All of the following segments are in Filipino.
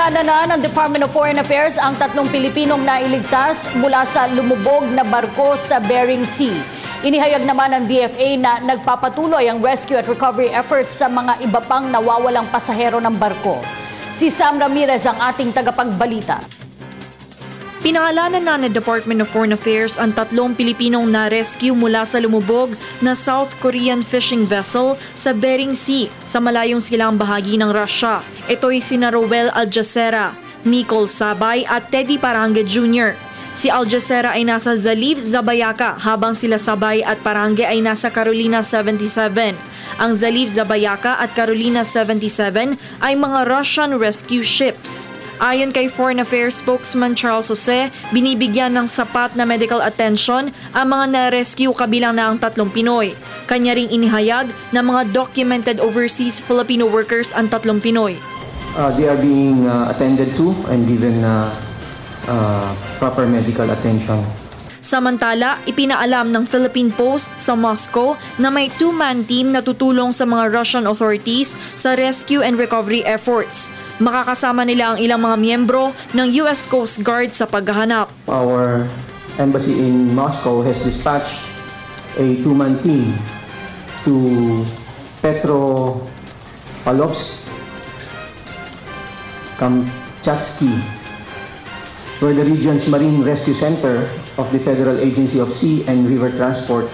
Pinangalanan na ng Department of Foreign Affairs ang 3 Pilipinong nailigtas mula sa lumubog na barko sa Bering Sea. Inihayag naman ng DFA na nagpapatuloy ang rescue at recovery efforts sa mga iba pang nawawalang pasahero ng barko. Si Sam Ramirez ang ating tagapagbalita. Pinangalanan na ng Department of Foreign Affairs ang 3 Pilipinong na-rescue mula sa lumubog na South Korean fishing vessel sa Bering Sea sa malayong silang bahagi ng Russia. Ito'y sina Roel Aljacera, Nicole Sabay at Teddy Parange Jr. Si Aljacera ay nasa Zaliv, Zabayaka habang sila Sabay at Parange ay nasa Carolina 77. Ang Zaliv, Zabayaka at Carolina 77 ay mga Russian rescue ships. Ayon kay Foreign Affairs spokesman Charles Jose, binibigyan ng sapat na medical attention ang mga na-rescue kabilang na ang 3 Pinoy. Kanya ring inihayag na mga documented overseas Filipino workers ang 3 Pinoy. They are being attended to and given proper medical attention. Samantala, ipinaalam ng Philippine Post sa Moscow na may 2-man team na tutulong sa mga Russian authorities sa rescue and recovery efforts. Makakasama nila ang ilang mga miyembro ng US Coast Guard sa paghahanap. Our embassy in Moscow has dispatched a 2-man team to Petropavlovsk, Kamchatsky, where the region's Marine Rescue Center of the Federal Agency of Sea and River Transport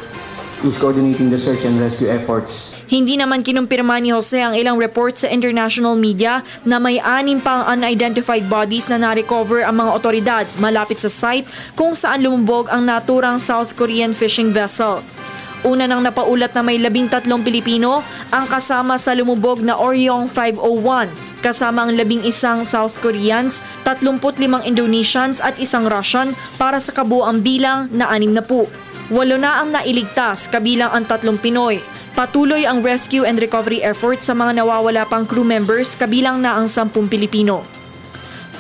is coordinating the search and rescue efforts. Hindi naman kinumpirma ni Jose ang ilang reports sa international media na may 6 pang unidentified bodies na na-recover ang mga otoridad malapit sa site kung saan lumubog ang naturang South Korean fishing vessel. Una nang napaulat na may 13 Pilipino ang kasama sa lumubog na Oryong 501, kasama ang 11 South Koreans, 35 Indonesians at 1 Russian para sa kabuuang bilang na 60. 8 na ang nailigtas kabilang ang 3 Pinoy. Patuloy ang rescue and recovery efforts sa mga nawawala pang crew members kabilang na ang 10 Pilipino.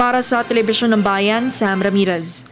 Para sa Telebisyon ng Bayan, Sam Ramirez.